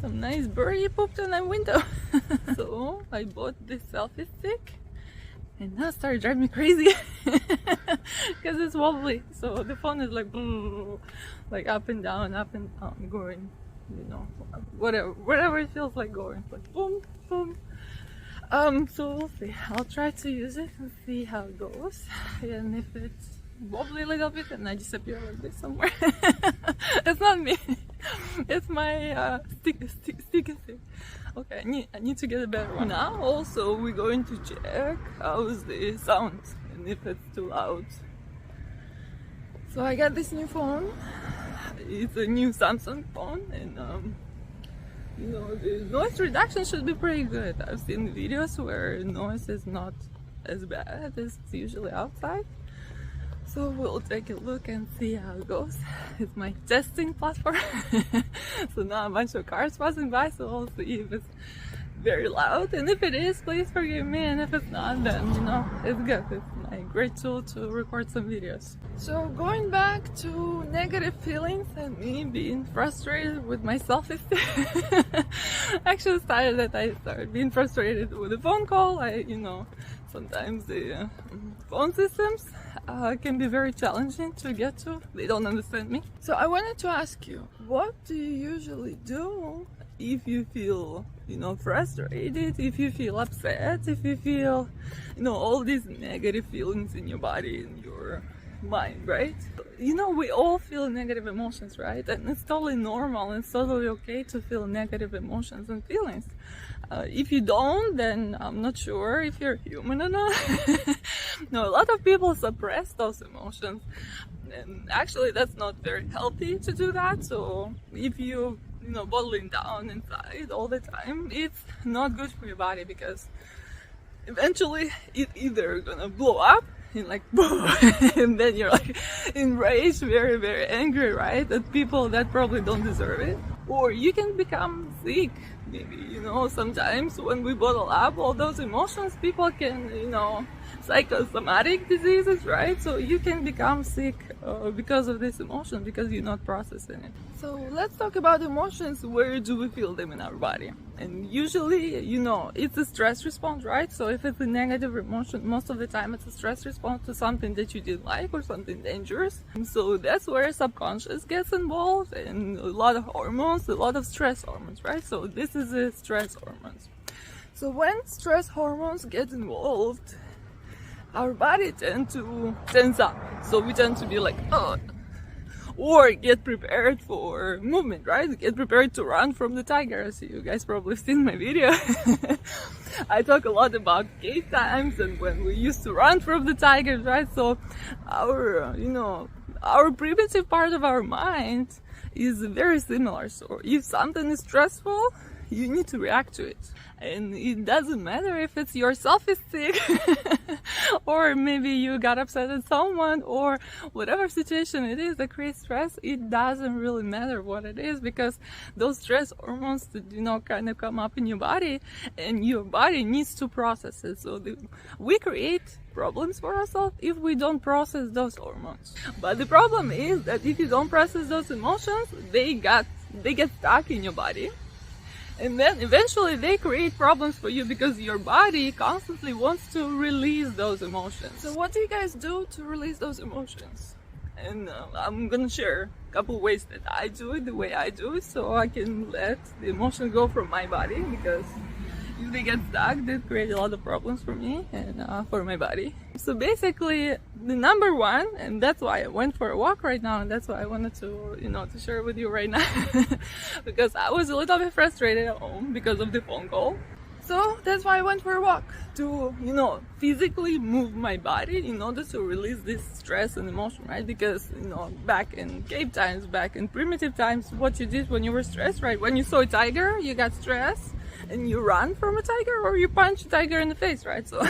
some nice birdie pooped on my window. So I bought this selfie stick, and now it started driving me crazy because it's wobbly. So the phone is like up and down, going, you know, whatever it feels like going, like boom, boom. So we'll see. I'll try to use it and see how it goes, and if it's wobbly a little bit and I disappear like this somewhere. It's not me. It's my sticky stick. Okay, I need to get a better one. Now also we're going to check how's the sound and if it's too loud. So I got this new phone. It's a new Samsung phone, and you know, the noise reduction should be pretty good. I've seen videos where noise is not as bad as it's usually outside. So we'll take a look and see how it goes. It's my testing platform. So now a bunch of cars passing by, so we'll see if it's very loud. And if it is, please forgive me. And if it's not, then you know, it's good. It's my great tool to record some videos. So going back to negative feelings and me being frustrated with my self-esteem. Actually started that I started being frustrated with a phone call. You know, sometimes the phone systems can be very challenging to get to. They don't understand me. So I wanted to ask you, what do you usually do if you feel, you know, frustrated, if you feel upset, if you feel, you know, all these negative feelings in your body, in your mind, right? You know, we all feel negative emotions, right? And it's totally normal, it's totally okay to feel negative emotions and feelings. If you don't, then I'm not sure if you're human or not. No, a lot of people suppress those emotions, and actually that's not very healthy to do that. So if you know, bottling down inside all the time, it's not good for your body, because eventually it's either gonna blow up in like boom, and then you're like enraged, very, very angry, right, at people that probably don't deserve it. Or you can become sick, maybe, you know, sometimes when we bottle up all those emotions, people can, you know, psychosomatic diseases, right? So you can become sick because of this emotion, because you're not processing it. So let's talk about emotions. Where do we feel them in our body? And usually, you know, it's a stress response, right? So if it's a negative emotion, most of the time it's a stress response to something that you didn't like or something dangerous. And so that's where subconscious gets involved, and a lot of hormones, a lot of stress hormones, right? So this is the stress hormones. So when stress hormones get involved, our body tends to tense up. So we tend to be like, oh, or get prepared for movement, right? Get prepared to run from the tiger. As you guys probably seen my video. I talk a lot about cave times and when we used to run from the tigers, right? So our, you know, our primitive part of our mind is very similar. So if something is stressful, you need to react to it. And it doesn't matter if it's your self-esteem or maybe you got upset at someone, or whatever situation it is that creates stress. It doesn't really matter what it is, because those stress hormones, you know, kind of come up in your body, and your body needs to process it. So we create problems for ourselves if we don't process those hormones. But the problem is that if you don't process those emotions, they get stuck in your body. And then eventually they create problems for you, because your body constantly wants to release those emotions. So what do you guys do to release those emotions? And I'm gonna share a couple ways that I do it the way I do it, so I can let the emotion go from my body, because if they get stuck, they create a lot of problems for me and for my body. So basically, the number one, and that's why I went for a walk right now, and that's why I wanted to, you know, to share with you right now, because I was a little bit frustrated at home because of the phone call. So that's why I went for a walk, to, you know, physically move my body in order to release this stress and emotion, right? Because, you know, back in cave times, back in primitive times, what you did when you were stressed, right? When you saw a tiger, you got stressed, and you run from a tiger, or you punch a tiger in the face, right? So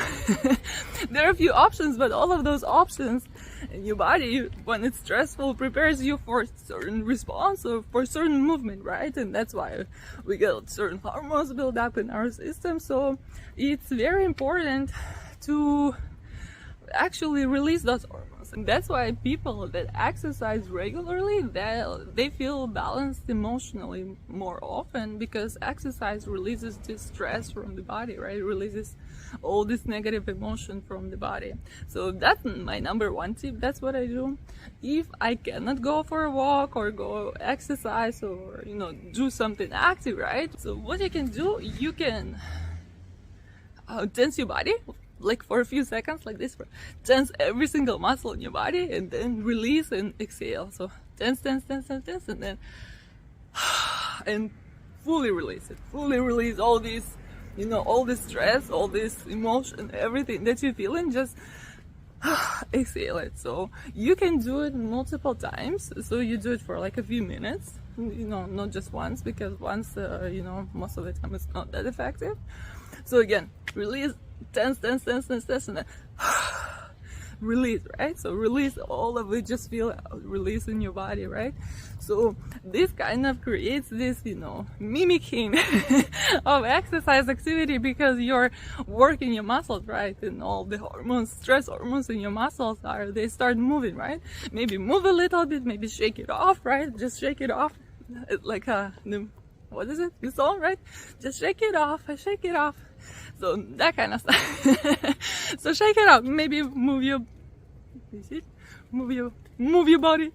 there are a few options, but all of those options in your body, when it's stressful, prepares you for certain response or for certain movement, right? And that's why we get certain hormones build up in our system. So it's very important to actually release those hormones. balance. That's why people that exercise regularly, they feel balanced emotionally more often, because exercise releases this stress from the body, right? It releases all this negative emotion from the body. So that's my number one tip. That's what I do. If I cannot go for a walk or go exercise or, you know, do something active, right? So what you can do, you can tense your body like for a few seconds, like this. Tense every single muscle in your body, and then release and exhale. So tense, and then and fully release it. Fully release all these, you know, all this stress, all this emotion, everything that you're feeling, just exhale it. So you can do it multiple times. So you do it for like a few minutes, you know, not just once, because once, you know, most of the time it's not that effective. So again, release, tense, and then release, right? So release all of it, just feel release in your body, right? So this kind of creates this, you know, mimicking of exercise activity, because you're working your muscles, right? And all the hormones, stress hormones in your muscles they start moving, right? Maybe move a little bit, maybe shake it off, right? Just shake it off. Like what is it? The song, right? Just shake it off, shake it off. So that kind of stuff. So shake it up. Maybe move your body.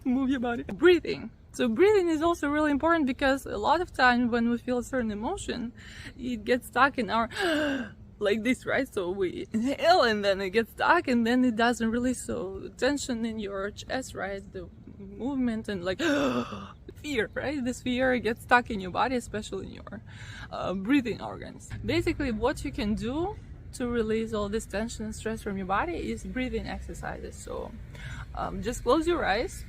Breathing. So breathing is also really important, because a lot of times when we feel a certain emotion, it gets stuck in our like this, right? So we inhale and then it gets stuck, and then it doesn't release. So tension in your chest, right? The movement and like fear, right? This fear gets stuck in your body, especially in your breathing organs. Basically, what you can do to release all this tension and stress from your body is breathing exercises. So just close your eyes,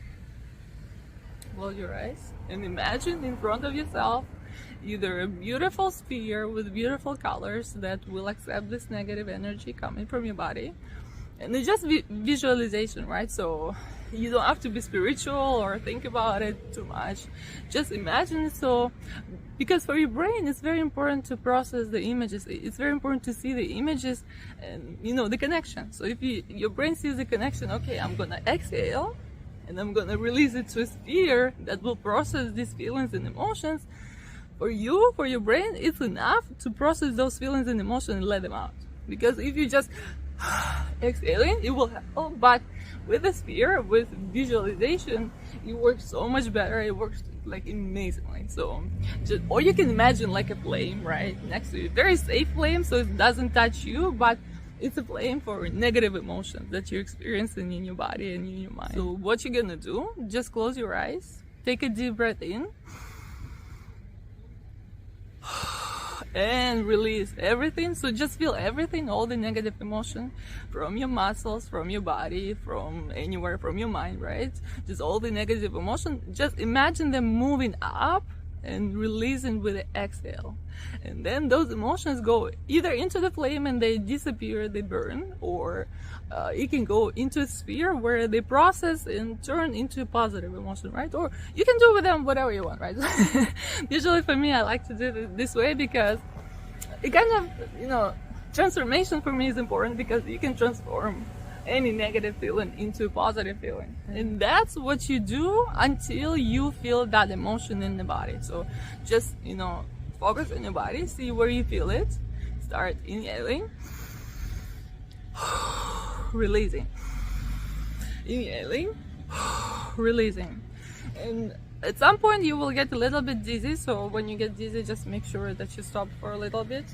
and imagine in front of yourself either a beautiful sphere with beautiful colors that will accept this negative energy coming from your body. And it's just visualization, right? So you don't have to be spiritual or think about it too much. Just imagine it. So, because for your brain, it's very important to process the images. It's very important to see the images and, you know, the connection. So if your brain sees the connection, okay, I'm gonna exhale and I'm gonna release it to a sphere that will process these feelings and emotions. For your brain, it's enough to process those feelings and emotions and let them out. Because if you just exhaling, it will help, but with the sphere, with visualization, it works so much better. It works like amazingly. So or you can imagine like a flame right next to you, very safe flame, so it doesn't touch you, but it's a flame for negative emotions that you're experiencing in your body and in your mind. So what you're gonna do, just close your eyes, take a deep breath in, and release everything. So just feel everything, all the negative emotion from your muscles, from your body, from anywhere, from your mind, right? Just all the negative emotion, just imagine them moving up and releasing with the exhale. And then those emotions go either into the flame and they disappear, they burn, or it can go into a sphere where they process and turn into positive emotion, right? Or you can do with them whatever you want, right? Usually for me, I like to do it this way, because it kind of, you know, transformation for me is important, because you can transform any negative feeling into positive feeling. And that's what you do until you feel that emotion in the body. So just, you know, focus on your body, see where you feel it, start inhaling, releasing, inhaling, releasing. And at some point you will get a little bit dizzy, so when you get dizzy, just make sure that you stop for a little bit.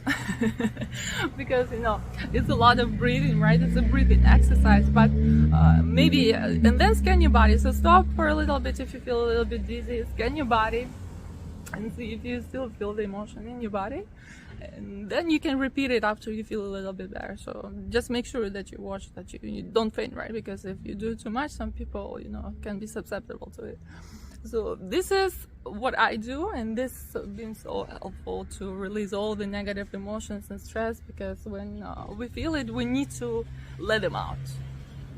Because, you know, it's a lot of breathing, right? It's a breathing exercise, but maybe and then scan your body. So stop for a little bit if you feel a little bit dizzy, scan your body and see if you still feel the emotion in your body, and then you can repeat it after you feel a little bit better. So just make sure that you watch, that you don't faint, right? Because if you do too much, some people, you know, can be susceptible to it. So this is what I do, and this has been so helpful to release all the negative emotions and stress, because when we feel it, we need to let them out.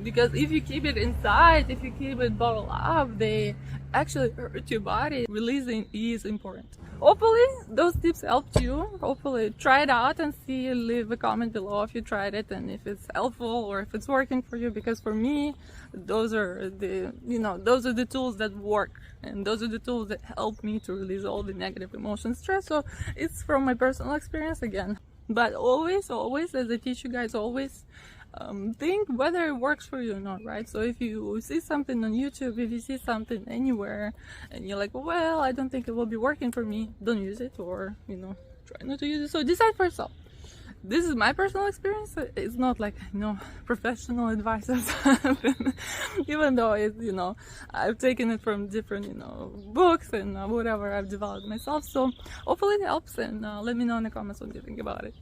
because if you keep it inside, if you keep it bottled up, they actually hurt your body. Releasing is important. Hopefully those tips helped you. Hopefully try it out and see. Leave a comment below if you tried it and if it's helpful or if it's working for you, because for me those are the tools that work, and those are the tools that help me to release all the negative emotions, stress. So it's from my personal experience again. But always, as I teach you guys, always think whether it works for you or not, right? So if you see something on YouTube, if you see something anywhere and you're like, well, I don't think it will be working for me, don't use it, or try not to use it. So decide for yourself. This is my personal experience. It's not like professional advice or something, even though it's I've taken it from different books and whatever I've developed myself. So hopefully it helps, and let me know in the comments what you think about it.